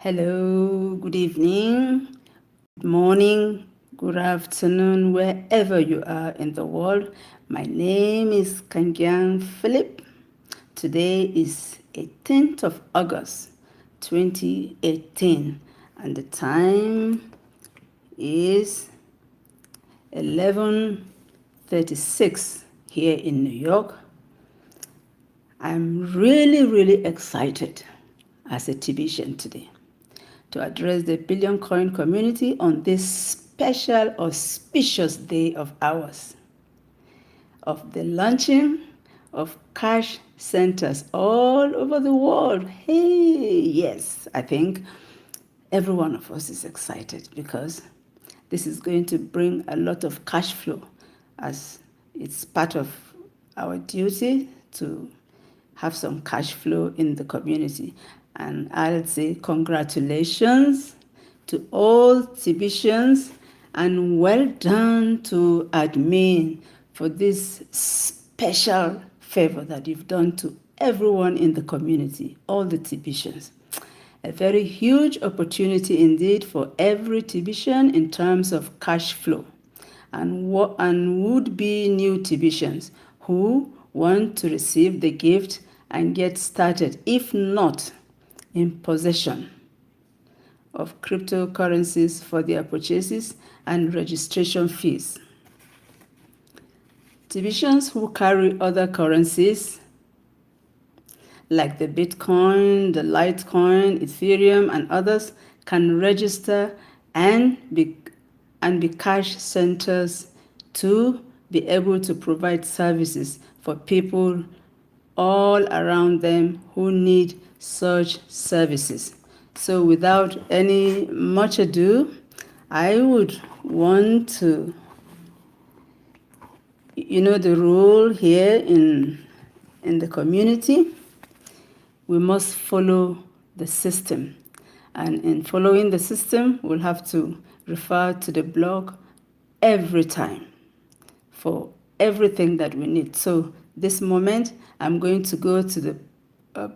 Hello, good evening, good morning, good afternoon, wherever you are in the world. My name is Kangyang Philip. Today is 18th of August 2018 and the time is 11:36 here in New York. I'm really excited as a Tbcian today to address the Billion Coin community on this special auspicious day of ours, of the launching of cash centers all over the world. Hey, yes, I think every one of us is excited because this is going to bring a lot of cash flow, as it's part of our duty to have some cash flow in the community. And I'll say congratulations to all Tbcians and well done to admin for this special favor that you've done to everyone in the community, all the Tbcians. A very huge opportunity indeed for every Tbcian in terms of cash flow and would-be new Tbcians who want to receive the gift and get started, if not in possession of cryptocurrencies for their purchases and registration fees. Tbcians who carry other currencies like the Bitcoin, the Litecoin, Ethereum, and others can register and be cash centers to be able to provide services for people all around them who need such services. So without any much ado, I would want to, the rule here in the community. We must follow the system. And in following the system, we'll have to refer to the blog every time for everything that we need. So this moment, I'm going to go to the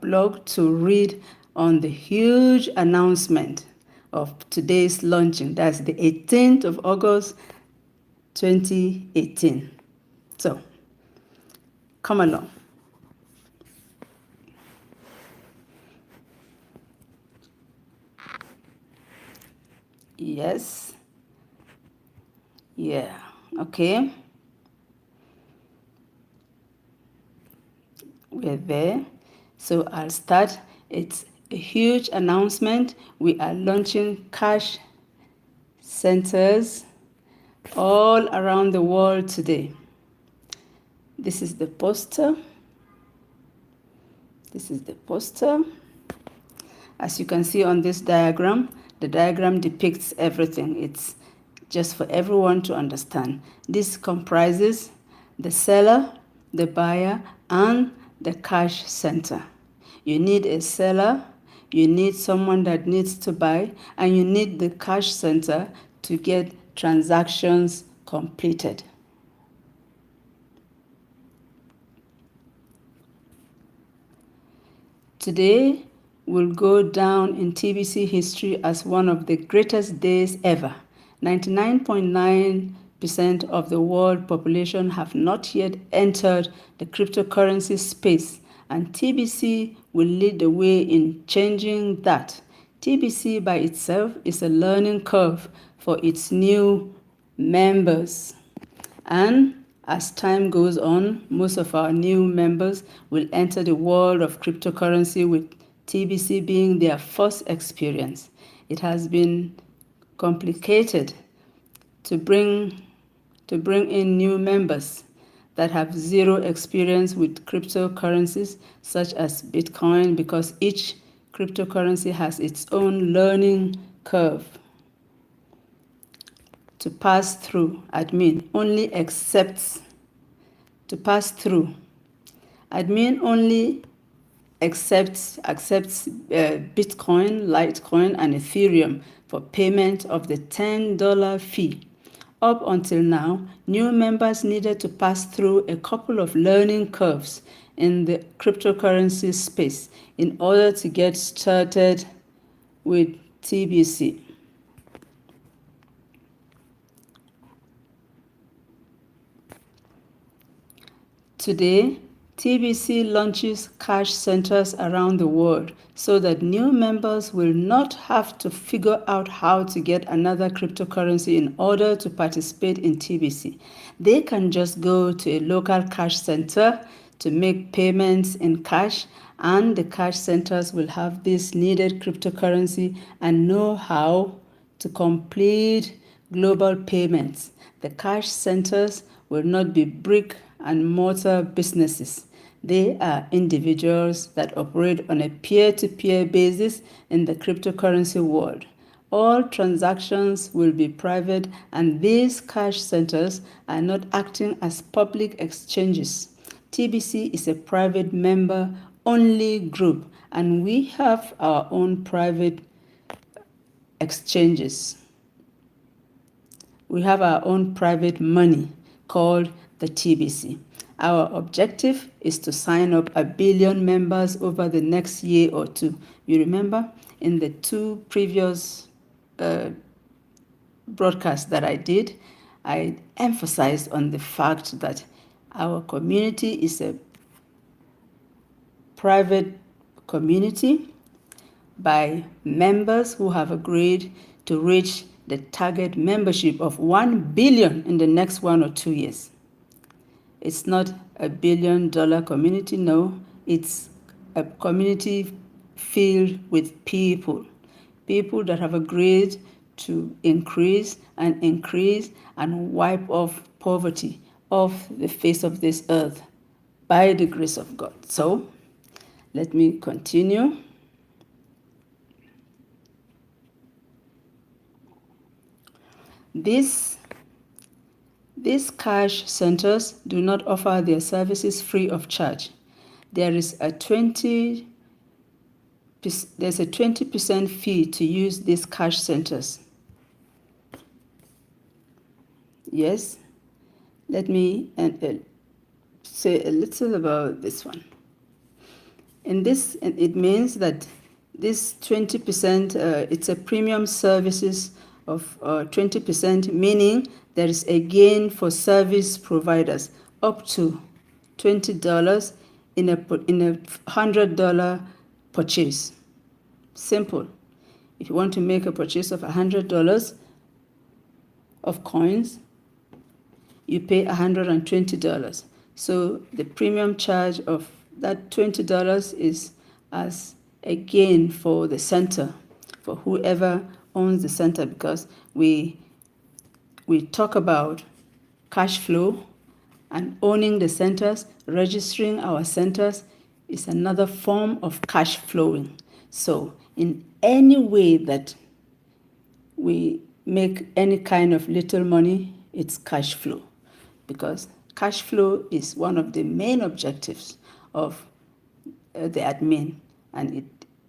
blog to read on the huge announcement of today's launching. That's the 18th of August, 2018. So come along. Yes. Yeah. Okay. We're there. So I'll start. It's a huge announcement. We are launching cash centers all around the world today. This is the poster. This is the poster. As you can see on this diagram, the diagram depicts everything. It's just for everyone to understand. This comprises the seller, the buyer, and the cash center. You need a seller, you need someone that needs to buy, and you need the cash center to get transactions completed. Today will go down in Tbc history as one of the greatest days ever. 99.9% of the world population have not yet entered the cryptocurrency space, and Tbc will lead the way in changing that. Tbc by itself is a learning curve for its new members. And as time goes on, most of our new members will enter the world of cryptocurrency with Tbc being their first experience. It has been complicated to bring in new members that have zero experience with cryptocurrencies such as Bitcoin, because each cryptocurrency has its own learning curve to pass through. Admin only accepts to pass through. Admin only accepts Bitcoin, Litecoin, and Ethereum for payment of the $10 fee. Up until now, new members needed to pass through a couple of learning curves in the cryptocurrency space in order to get started with TBC. Today, TBC launches cash centers around the world so that new members will not have to figure out how to get another cryptocurrency in order to participate in TBC. They can just go to a local cash center to make payments in cash, and the cash centers will have this needed cryptocurrency and know how to complete global payments. The cash centers will not be brick and mortar businesses. They are individuals that operate on a peer-to-peer basis in the cryptocurrency world. All transactions will be private, and these cash centers are not acting as public exchanges. TBC is a private member-only group, and we have our own private exchanges. We have our own private money called the TBC. Our objective is to sign up 1 billion members over the next year or two. You remember in the 2 previous broadcasts that I did, I emphasized on the fact that our community is a private community by members who have agreed to reach the target membership of 1 billion in the next 1 or 2 years. It's not a $1 billion community, no. It's a community filled with people that have agreed to increase and wipe off poverty off the face of this earth by the grace of God. So, let me continue. These cash centers do not offer their services free of charge. There's a 20% fee to use these cash centers. Yes, let me say a little about this one. It means that this 20%, it's a premium services of 20%, meaning there is a gain for service providers up to $20 in a $100 purchase. Simple. If you want to make a purchase of $100 of coins, you pay $120. So the premium charge of that $20 is as a gain for the center, for whoever owns the center, because we talk about cash flow, and owning the centers, registering our centers is another form of cash flowing. So in any way that we make any kind of little money, it's cash flow, because cash flow is one of the main objectives of the admin, and it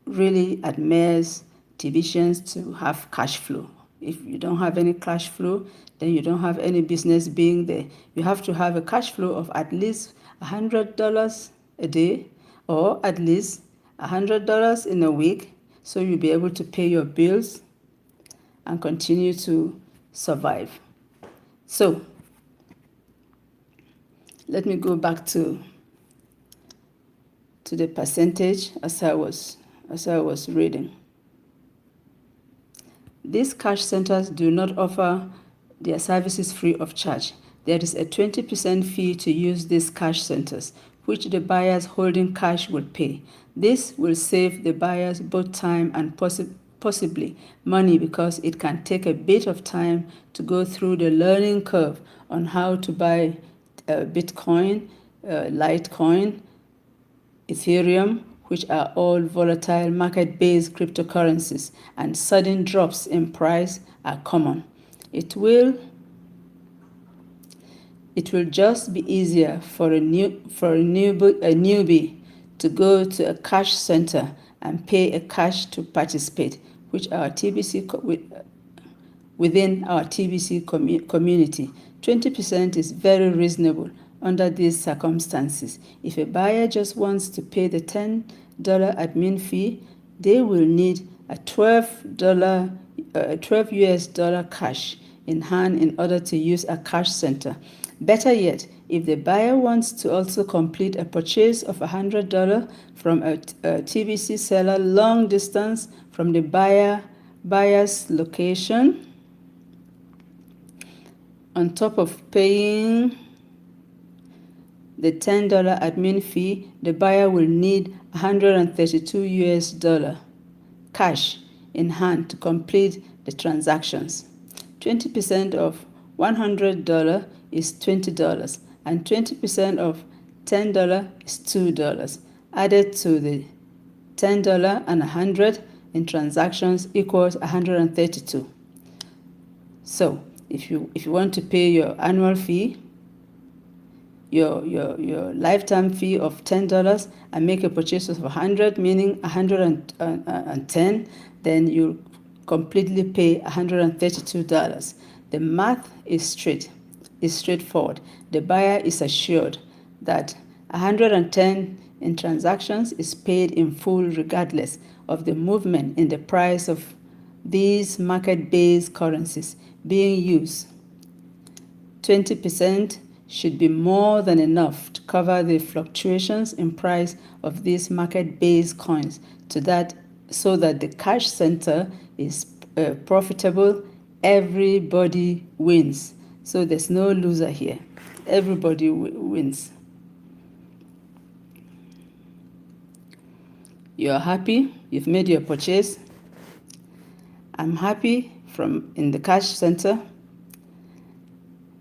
really admires TBCians to have cash flow. If you don't have any cash flow, then you don't have any business being there. You have to have a cash flow of at least $100 a day, or at least $100 in a week, so you'll be able to pay your bills and continue to survive. So let me go back to the percentage as I was reading. These cash centers do not offer their services free of charge. There is a 20% fee to use these cash centers, which the buyers holding cash will pay. This will save the buyers both time and possibly money, because it can take a bit of time to go through the learning curve on how to buy Bitcoin, Litecoin, Ethereum, which are all volatile market-based cryptocurrencies, and sudden drops in price are common. It will just be easier for a newbie to go to a cash center and pay a cash to participate, which our TBC within our TBC community. 20% is very reasonable under these circumstances. If a buyer just wants to pay the $10 admin fee, they will need a $12 US dollar cash in hand in order to use a cash center. Better yet, if the buyer wants to also complete a purchase of $100 from a TBC seller long distance from the buyer's location, on top of paying the $10 admin fee, the buyer will need $132 US dollar cash in hand to complete the transactions. 20% of $100 is $20, and 20% of $10 is $2. Added to the $10 and $100 in transactions equals $132. So if you want to pay your annual fee, your lifetime fee of $10 and make a purchase of 100, meaning 110, then you completely pay $132. The math is straightforward. The buyer is assured that 110 in transactions is paid in full regardless of the movement in the price of these market-based currencies being used. 20% should be more than enough to cover the fluctuations in price of these market-based coins so that the cash center is profitable. Everybody wins. So there's no loser here. Everybody wins. You're happy. You've made your purchase. I'm happy in the cash center.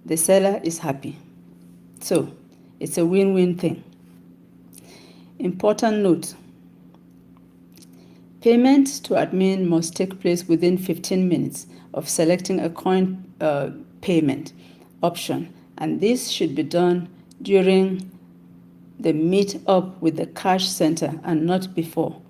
The seller is happy. So it's a win-win thing. Important note. Payment to admin must take place within 15 minutes of selecting a coin payment option, and this should be done during the meet up with the cash center and not before.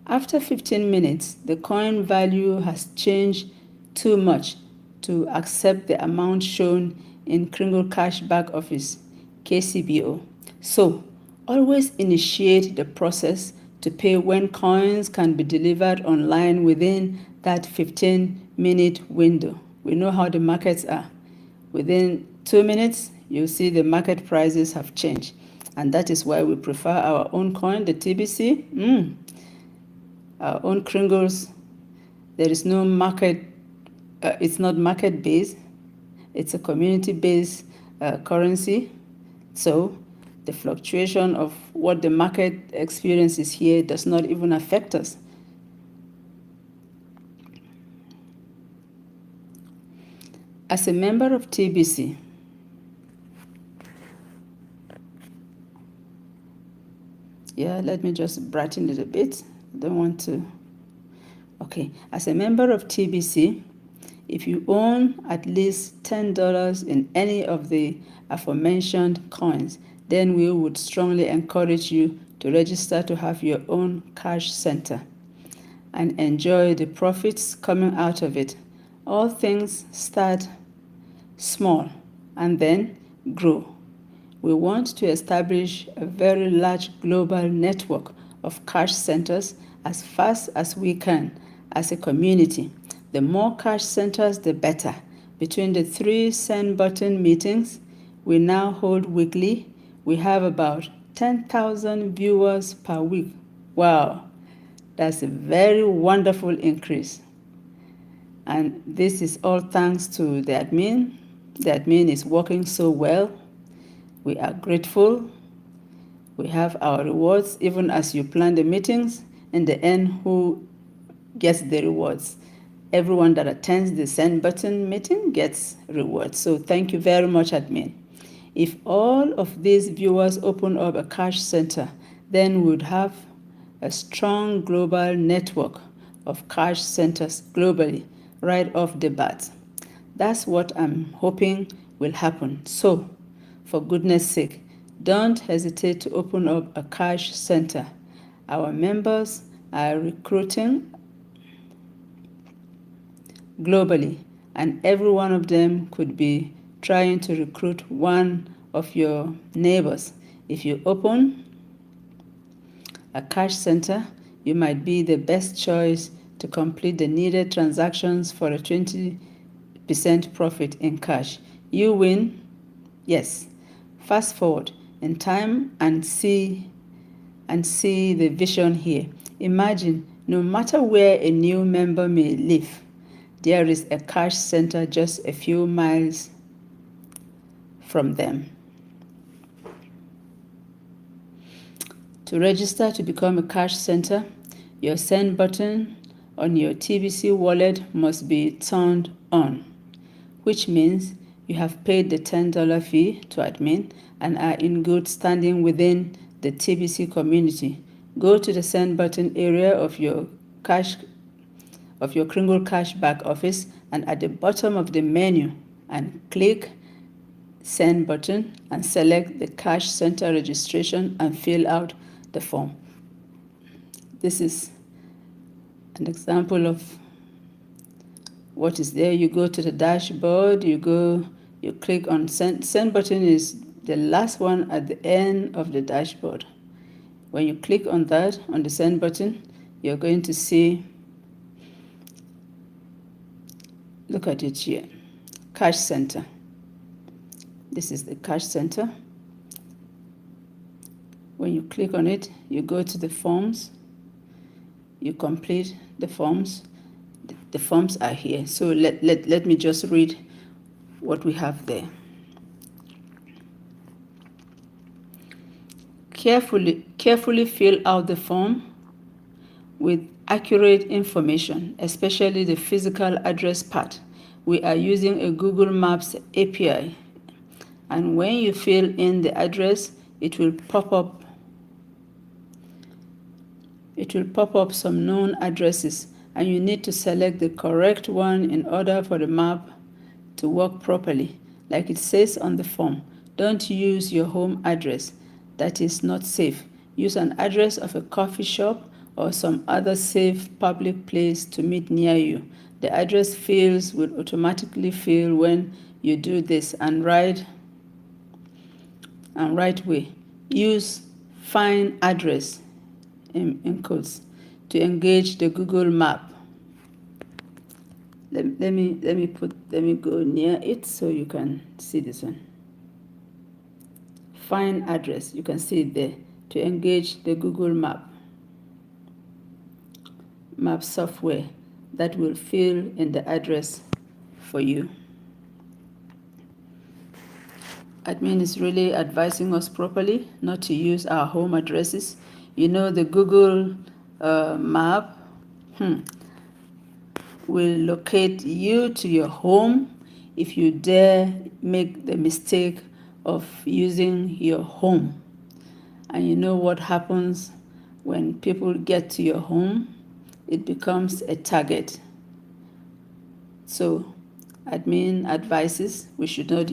After 15 minutes, the coin value has changed too much to accept the amount shown in Kringle Cash Back Office, KCBO. So, always initiate the process to pay when coins can be delivered online within that 15-minute window. We know how the markets are. Within 2 minutes, you'll see the market prices have changed. And that is why we prefer our own coin, the TBC. Our own Kringles. There is no market, it's not market-based. It's a community-based currency. So the fluctuation of what the market experiences here does not even affect us. As a member of TBC, let me just brighten it a bit. I don't want to. Okay, as a member of TBC, if you own at least $10 in any of the aforementioned coins, then we would strongly encourage you to register to have your own cash center and enjoy the profits coming out of it. All things start small and then grow. We want to establish a very large global network of cash centers as fast as we can as a community. The more cash centers, the better. Between the 3 send button meetings we now hold weekly, we have about 10,000 viewers per week. Wow, that's a very wonderful increase. And this is all thanks to the admin. The admin is working so well. We are grateful. We have our rewards, even as you plan the meetings. In the end, who gets the rewards? Everyone that attends the send button meeting gets rewards. So thank you very much, admin. If all of these viewers open up a cash center, then we would have a strong global network of cash centers globally right off the bat. That's what I'm hoping will happen. So, for goodness sake, don't hesitate to open up a cash center. Our members are recruiting globally, and every one of them could be trying to recruit one of your neighbors. If you open a cash center, you might be the best choice to complete the needed transactions for a 20% profit in cash. You win? Yes. Fast forward in time and see the vision here. Imagine, no matter where a new member may live, there is a cash center just a few miles from them. To register to become a cash center, your send button on your TBC wallet must be turned on, which means you have paid the $10 fee to admin and are in good standing within the TBC community. Go to the send button area of your Kringle Cash back office and at the bottom of the menu and click send button and select the cash center registration and fill out the form. This is an example of what is there. You go to the dashboard, you click on send button is the last one at the end of the dashboard. When you click on that, on the send button, you're going to see, look at it here, cash center. This is the cash center. When you click on it, you go to the forms, you complete the forms. The forms are here. So let me just read what we have there. Carefully fill out the form with accurate information, especially the physical address part. We are using a Google Maps API, and when you fill in the address, it will pop up some known addresses, and you need to select the correct one in order for the map to work properly. Like it says on the form, don't use your home address. That is not safe. Use an address of a coffee shop or some other safe public place to meet near you. The address fields will automatically fill when you do this, and right way. Use find address in quotes to engage the Google map. Let me go near it so you can see this one. Find address, you can see it there, to engage the Google map software that will fill in the address for you. Admin is really advising us properly not to use our home addresses. You know, the Google map will locate you to your home if you dare make the mistake of using your home. And you know what happens when people get to your home? It becomes a target. So admin advises we should not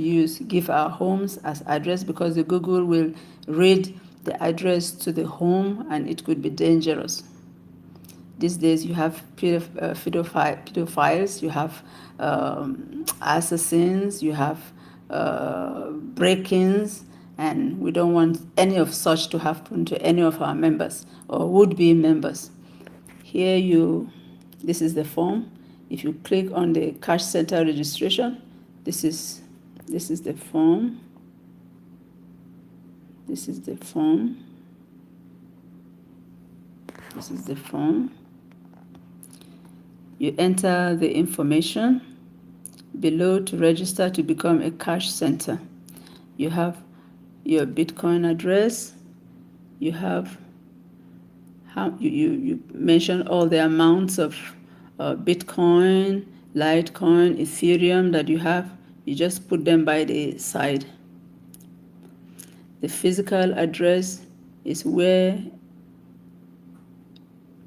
give our homes as address, because the Google will read the address to the home and it could be dangerous. These days you have pedophiles, you have assassins, you have break-ins, and we don't want any of such to happen to any of our members or would-be members. Here this is the form. If you click on the cash center registration, this is the form. This is the form. This is the form. You enter the information below to register to become a cash center. You have your Bitcoin address. You have you mention all the amounts of Bitcoin, Litecoin, Ethereum that you have. You just put them by the side. The physical address is where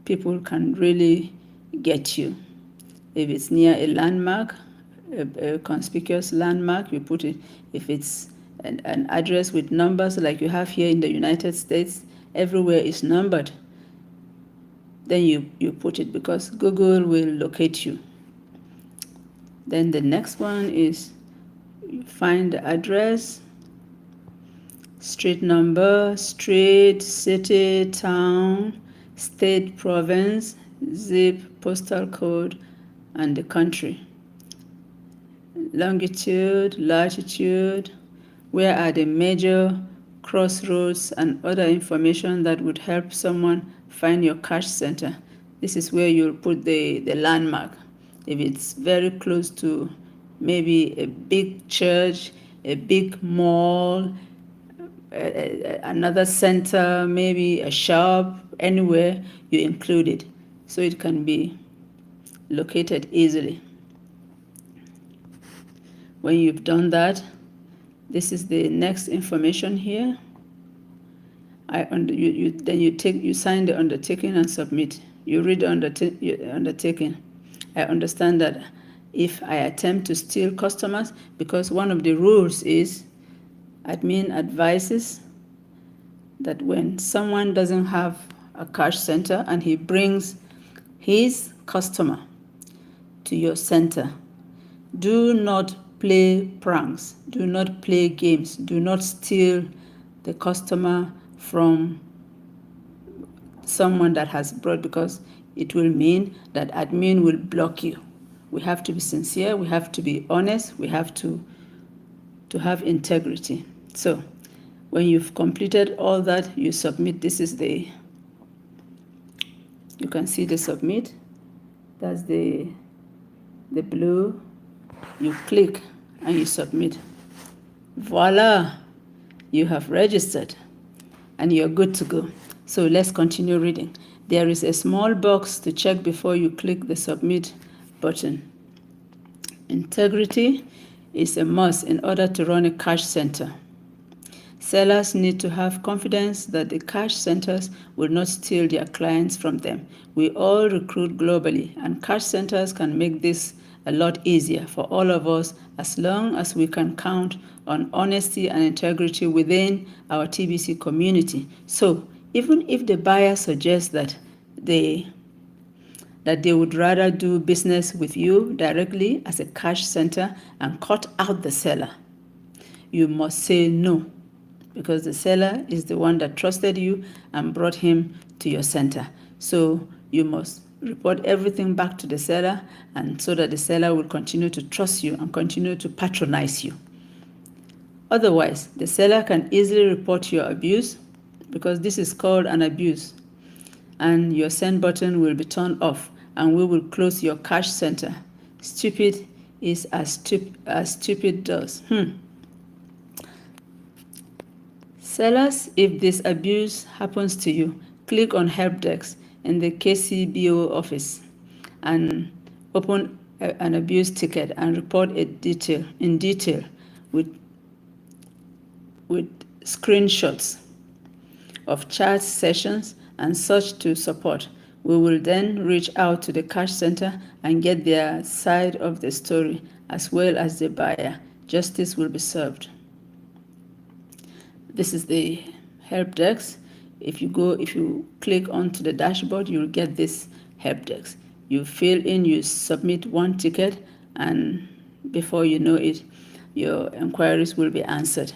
people can really get you. If it's near a landmark, a conspicuous landmark, you put it. If it's an address with numbers like you have here in the United States, everywhere is numbered. Then you put it, because Google will locate you. Then the next one is you find the address, street number, street, city, town, state, province, zip postal code, and the country. Longitude, latitude, where are the major crossroads, and other information that would help someone find your cash center. This is where you'll put the landmark. If it's very close to maybe a big church, a big mall, another center, maybe a shop, anywhere, you include it so it can be located easily. When you've done that, this is the next information here. Then you sign the undertaking and submit. You read the undertaking. I understand that if I attempt to steal customers, because one of the rules is admin advises that when someone doesn't have a cash center and he brings his customer to your center, do not play pranks, do not play games, do not steal the customer from someone that has brought, because it will mean that admin will block you. We have to be sincere, we have to be honest, we have to have integrity. So when you've completed all that, you submit. This is you can see the submit. That's the blue. You click and you submit. Voila, you have registered and you're good to go. So let's continue reading. There is a small box to check before you click the submit button. Integrity is a must in order to run a cash center. Sellers need to have confidence that the cash centers will not steal their clients from them. We all recruit globally, and cash centers can make this a lot easier for all of us as long as we can count on honesty and integrity within our TBC community. So even if the buyer suggests that they would rather do business with you directly as a cash center and cut out the seller, you must say no, because the seller is the one that trusted you and brought him to your center. So you must report everything back to the seller, and so that the seller will continue to trust you and continue to patronize you. Otherwise, the seller can easily report your abuse, because this is called an abuse, and your send button will be turned off and we will close your cash center. Stupid is as stupid does. Sellers, if this abuse happens to you, click on Help Desk in the KCBO office and open an abuse ticket and report it in detail with screenshots of chat sessions and such to support. We will then reach out to the cash center and get their side of the story as well as the buyer. Justice will be served. This is the help desk. If you click onto the dashboard, you'll get this help desk. You fill in, you submit one ticket, and before you know it, your inquiries will be answered.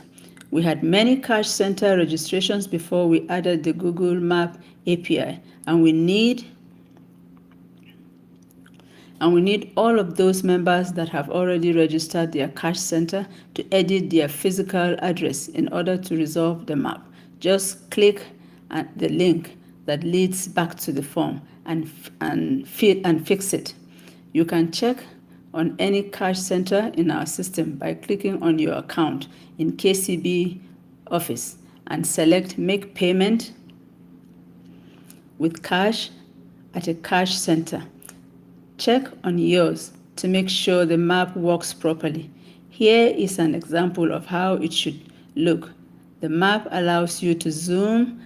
We had many cash center registrations before we added the Google Map API, and we need all of those members that have already registered their cash center to edit their physical address in order to resolve the map. Just click at the link that leads back to the form and fix it. You can check on any cash center in our system by clicking on your account in KCB office and select Make Payment with Cash at a cash center. Check on yours to make sure the map works properly. Here is an example of how it should look. The map allows you to zoom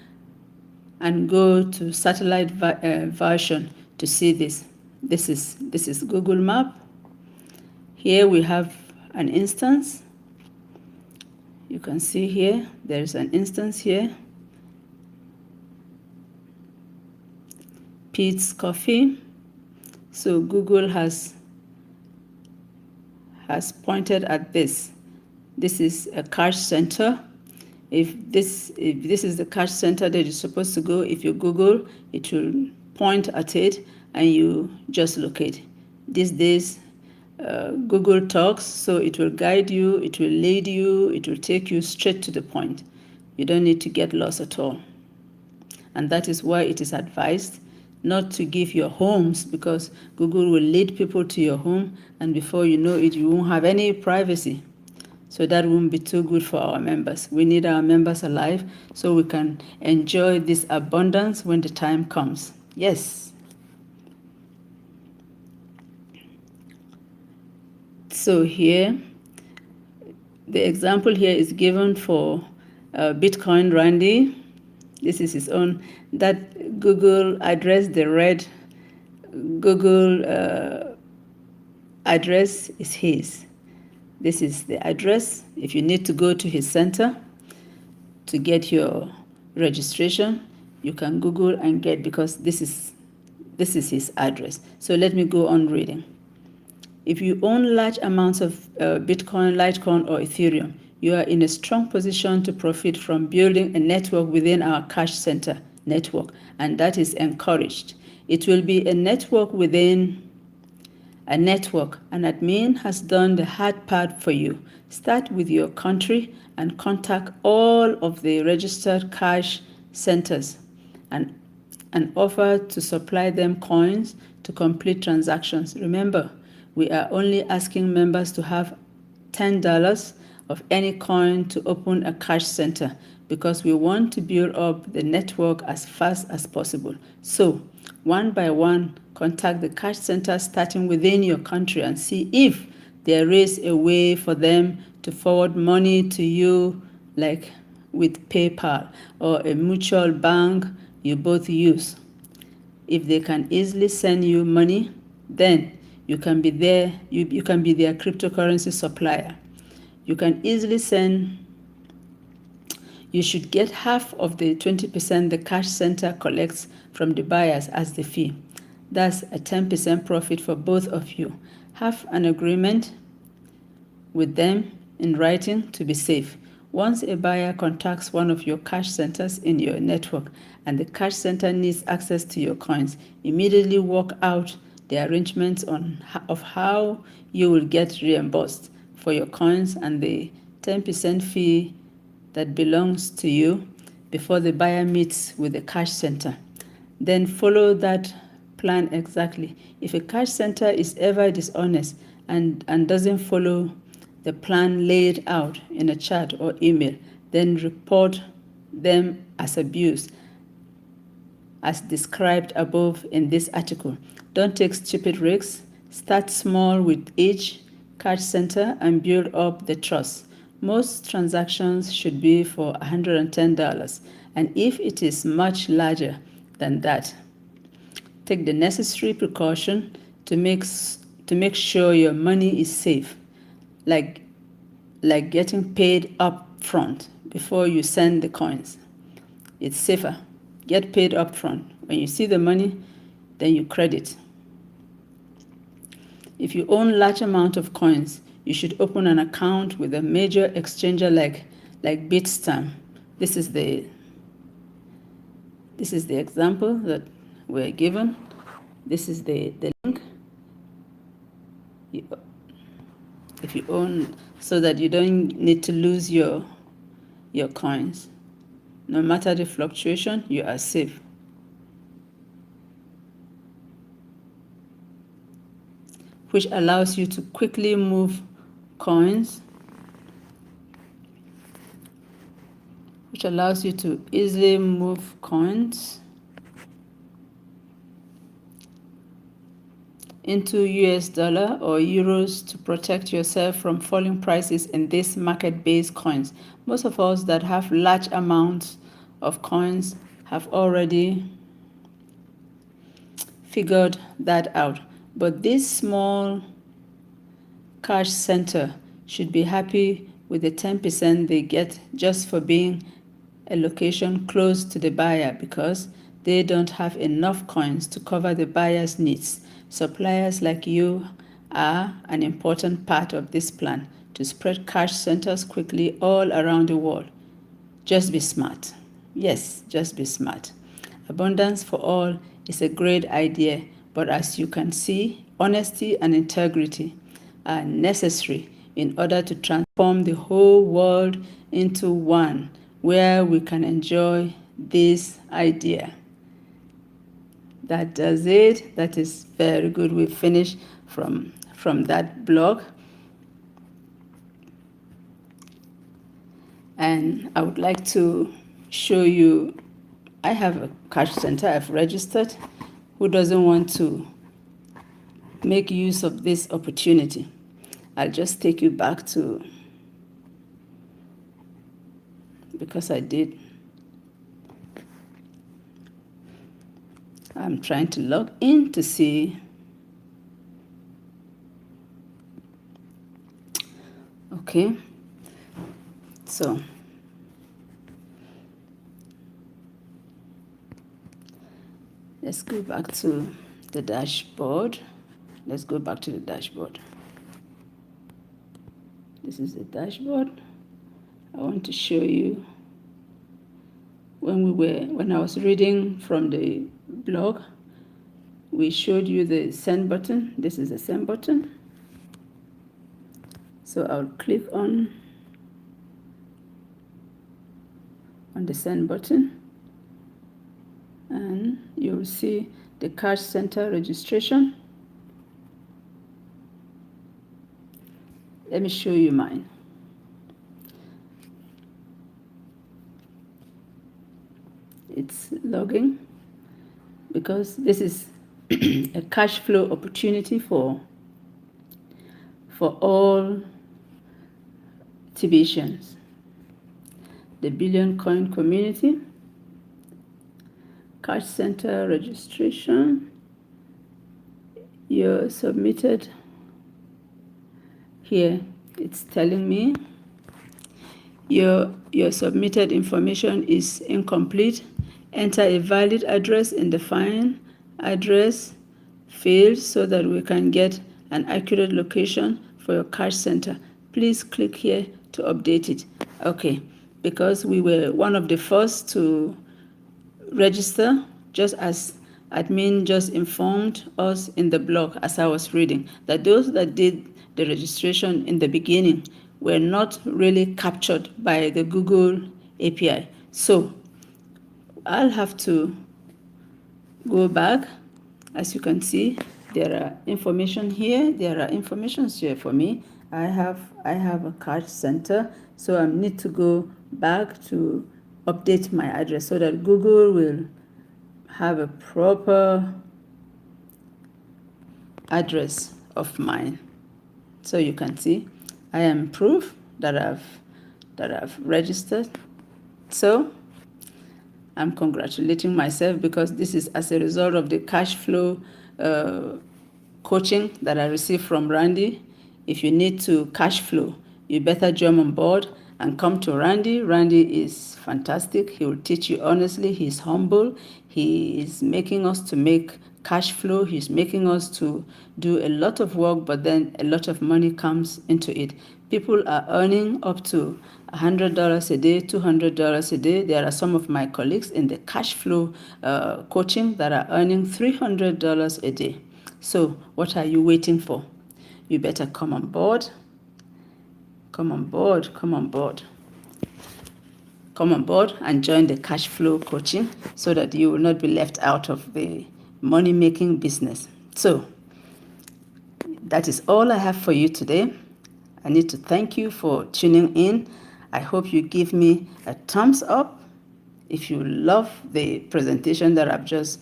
and go to satellite version to see this. This is Google Map. Here we have an instance. You can see here, there is an instance here. Pete's Coffee. So Google has pointed at this. This is a cash center. If this is the cash center that you're supposed to go, if you Google, it will point at it and you just locate. These days, Google talks, so it will guide you, it will lead you, it will take you straight to the point. You don't need to get lost at all. And that is why it is advised not to give your homes, because Google will lead people to your home, and before you know it, you won't have any privacy. So that won't be too good for our members. We need our members alive so we can enjoy this abundance when the time comes. Yes. So here, the example here is given for Bitcoin Randy. This is his own. That Google address, the red Google address is his. This is the address. If you need to go to his center to get your registration, you can Google and get, because this is his address. So let me go on reading. If you own large amounts of Bitcoin, Litecoin, or Ethereum, you are in a strong position to profit from building a network within our cash center network, and that is encouraged. It will be a network within a network. An admin has done the hard part for you. Start with your country and contact all of the registered cash centers and offer to supply them coins to complete transactions. Remember, we are only asking members to have $10 of any coin to open a cash center, because we want to build up the network as fast as possible. So, one by one, contact the cash center starting within your country and see if there is a way for them to forward money to you, like with PayPal or a mutual bank you both use. If they can easily send you money, then you can be their cryptocurrency supplier. You can easily send. You should get half of the 20% the cash center collects from the buyers as the fee. That's a 10% profit for both of you. Have an agreement with them in writing to be safe. Once a buyer contacts one of your cash centers in your network and the cash center needs access to your coins, immediately work out the arrangements of how you will get reimbursed for your coins and the 10% fee that belongs to you before the buyer meets with the cash center. Then follow that plan exactly. If a cash center is ever dishonest and doesn't follow the plan laid out in a chat or email, then report them as abuse, as described above in this article. Don't take stupid risks. Start small with each cash center and build up the trust. Most transactions should be for $110, and if it is much larger than that, take the necessary precaution to make sure your money is safe, like getting paid up front before you send the coins. It's safer. Get paid up front. When you see the money, then you credit. If you own large amount of coins, you should open an account with a major exchanger like Bitstamp. This is the example that we're given. This is the link. If you own, so that you don't need to lose your coins. No matter the fluctuation, you are safe. Which allows you to quickly move coins, which allows you to easily move coins into US dollar or euros to protect yourself from falling prices in these market-based coins. Most of us that have large amounts of coins have already figured that out. But this small cash center should be happy with the 10% they get just for being a location close to the buyer, because they don't have enough coins to cover the buyer's needs. Suppliers like you are an important part of this plan to spread cash centers quickly all around the world. Just be smart. Yes, just be smart. Abundance for all is a great idea, But as you can see, honesty and integrity are necessary in order to transform the whole world into one where we can enjoy this idea. That does it. That is very good. We finished from that blog. And I would like to show you, I have a cash center I've registered. Who doesn't want to make use of this opportunity? I'll just take you back to, because I'm trying to log in to see. Okay, so let's go back to the dashboard. Let's go back to the dashboard. This is the dashboard. I want to show you when I was reading from the blog, we showed you the send button. This is the send button. So I'll click on the send button, and you'll see the cash center registration. Let me show you mine. It's logging because this is a cash flow opportunity for all Tbcians. The Billion Coin Community, Cash Center registration. You're submitted here. It's telling me your submitted information is incomplete. Enter a valid address in the find address field so that we can get an accurate location for your cash center. Please click here to update it. Okay, because we were one of the first to register, just as admin just informed us in the blog as I was reading, that those that did the registration in the beginning were not really captured by the Google API. So I'll have to go back. As you can see, there are information here. There are information here for me. I have a cash center, so I need to go back to update my address so that Google will have a proper address of mine. So you can see I am proof that I've registered. So I'm congratulating myself because this is as a result of the cash flow coaching that I received from Randy. If you need to cash flow, you better jump on board and come to Randy. Randy is fantastic. He will teach you honestly. He's humble. He is making us to make cash flow. He's making us to do a lot of work, but then a lot of money comes into it. People are earning up to $100 a day, $200 a day. There are some of my colleagues in the cash flow coaching that are earning $300 a day. So what are you waiting for? You better come on board. Come on board, come on board. Come on board and join the cash flow coaching so that you will not be left out of the money-making business. So that is all I have for you today. I need to thank you for tuning in. I hope you give me a thumbs up if you love the presentation that I've just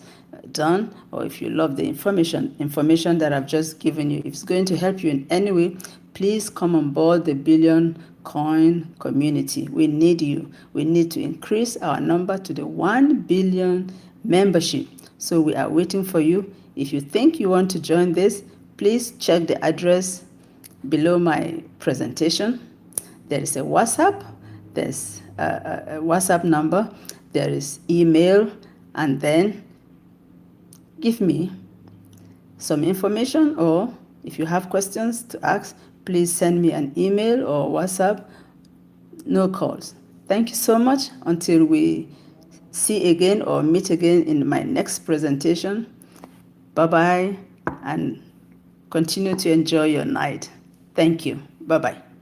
done, or if you love the information that I've just given you. If it's going to help you in any way, please come on board the Billion Coin community. We need you. We need to increase our number to the 1 billion membership. So we are waiting for you. If you think you want to join this, please check the address below my presentation. There is a WhatsApp. There's a WhatsApp number. There is email, and then give me some information, or if you have questions to ask, please send me an email or WhatsApp. No calls. Thank you so much. Until we see again or meet again in my next presentation. Bye-bye, and continue to enjoy your night. Thank you. Bye-bye.